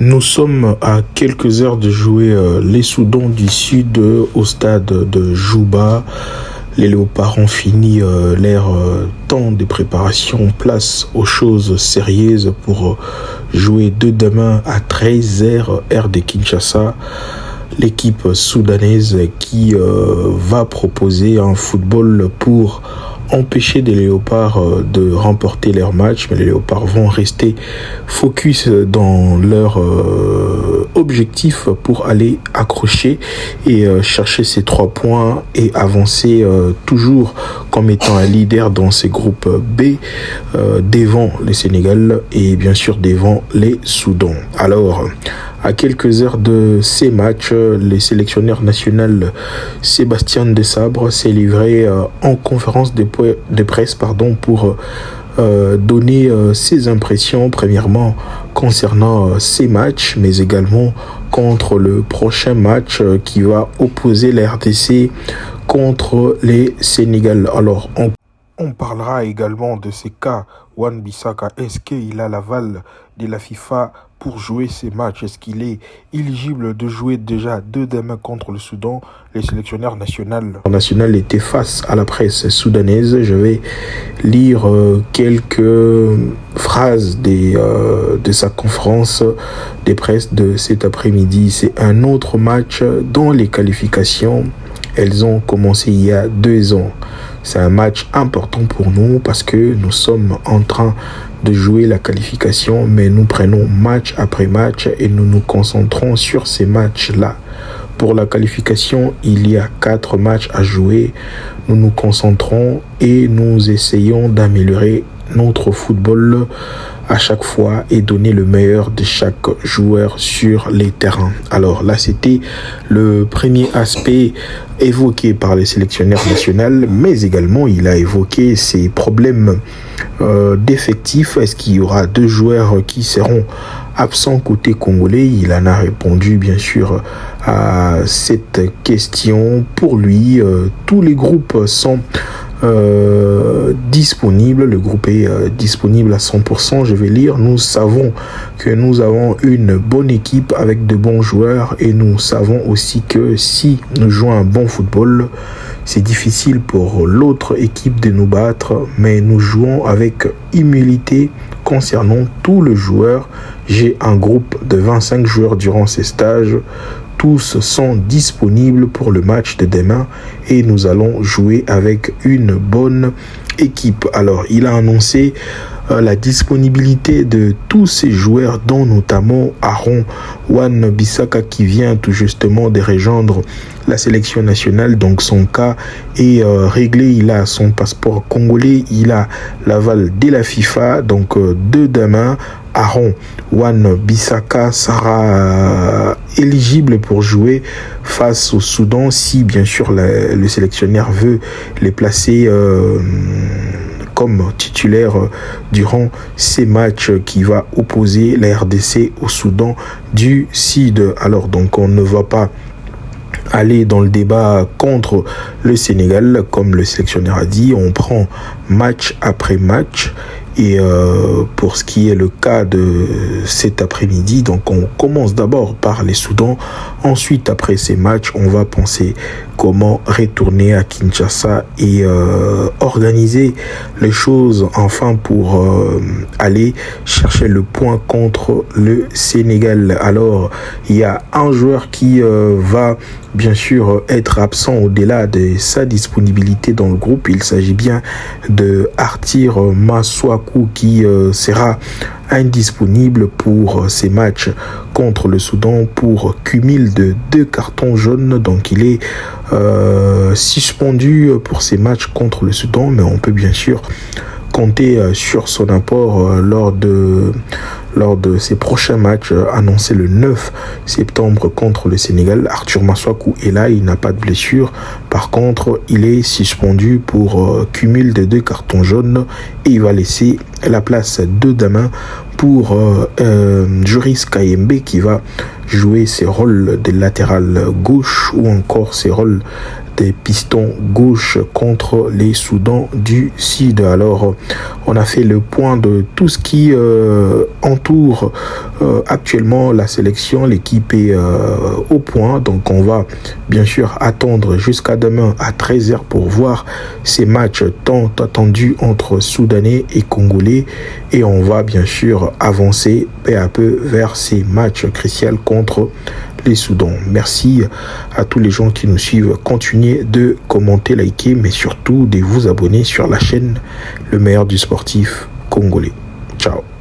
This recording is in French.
Nous sommes à quelques heures de jouer les Soudans du Sud au stade de Juba. Les Léopards ont fini leur temps de préparation, place aux choses sérieuses pour jouer demain à 13h heure de Kinshasa. L'équipe soudanaise qui va proposer un football pour empêcher les Léopards de remporter leur match, mais les Léopards vont rester focus dans leur objectif pour aller accrocher et chercher ces 3 points et avancer toujours comme étant un leader dans ces groupes B devant le Sénégal et bien sûr devant les Soudans. Alors, à quelques heures de ces matchs, le sélectionneur national Sébastien Desabre s'est livré en conférence de presse pour donner ses impressions, premièrement concernant ces matchs, mais également contre le prochain match qui va opposer la RDC contre les Sénégal. Alors, on parlera également de ces cas. Wan-Bissaka, est-ce qu'il a l'aval de la FIFA pour jouer ces matchs? Est-ce qu'il est éligible de jouer déjà demain contre le Soudan? Les sélectionneurs national étaient face à la presse soudanaise. Je vais lire quelques phrases de sa conférence de presse de cet après-midi. C'est un autre match dont les qualifications, elles ont commencé il y a 2 ans. C'est un match important pour nous parce que nous sommes en train de jouer la qualification, mais nous prenons match après match et nous nous concentrons sur ces matchs-là. Pour la qualification, il y a 4 matchs à jouer. Nous nous concentrons et nous essayons d'améliorer notre football à chaque fois et donner le meilleur de chaque joueur sur les terrains. Alors là, c'était le premier aspect évoqué par les sélectionneurs nationaux, mais également il a évoqué ces problèmes d'effectifs. Est-ce qu'il y aura 2 joueurs qui seront absents côté congolais? Il en a répondu bien sûr à cette question. Pour lui, tous les groupes sont disponible. Le groupe est disponible à 100%. Je vais lire. Nous savons que nous avons une bonne équipe avec de bons joueurs et nous savons aussi que si nous jouons un bon football, c'est difficile pour l'autre équipe de nous battre, mais nous jouons avec humilité concernant tous les joueurs. J'ai un groupe de 25 joueurs durant ces stages. Tous sont disponibles pour le match de demain et nous allons jouer avec une bonne équipe. Alors, il a annoncé la disponibilité de tous ces joueurs, dont notamment Aaron Wan-Bissaka qui vient tout justement de rejoindre la sélection nationale. Donc son cas est réglé, il a son passeport congolais, il a l'aval de la FIFA. Donc demain, Aaron Wan-Bissaka sera éligible pour jouer face au Soudan si bien sûr le sélectionneur veut les placer comme titulaire durant ces matchs qui va opposer la RDC au Soudan du Sud. Alors donc on ne va pas aller dans le débat contre le Sénégal, comme le sélectionneur a dit, on prend match après match. Et pour ce qui est le cas de cet après-midi, donc on commence d'abord par les Soudans. Ensuite, après ces matchs, on va penser comment retourner à Kinshasa et organiser les choses enfin pour aller chercher le point contre le Sénégal. Alors, il y a un joueur qui va bien sûr être absent au-delà de sa disponibilité dans le groupe. Il s'agit bien de Arthur Maswaku qui sera indisponible pour ces matchs contre le Soudan pour cumul de 2 cartons jaunes. Donc il est suspendu pour ces matchs contre le Soudan, mais on peut bien sûr compter sur son apport lors de ses prochains matchs annoncés le 9 septembre contre le Sénégal. Arthur Maswaku est là, il n'a pas de blessure. Par contre, il est suspendu pour cumul de 2 cartons jaunes et il va laisser la place de demain pour Joris Kayembe qui va jouer ses rôles de latéral gauche ou encore ses rôles des Pistons gauche contre les Soudans du Sud. Alors, on a fait le point de tout ce qui entoure actuellement la sélection. L'équipe est au point, donc on va bien sûr attendre jusqu'à demain à 13h pour voir ces matchs tant attendus entre Soudanais et Congolais, et on va bien sûr avancer peu à peu vers ces matchs cruciaux contre les Soudans. Merci à tous les gens qui nous suivent. Continuez de commenter, liker, mais surtout de vous abonner sur la chaîne Le Meilleur du Sportif Congolais. Ciao.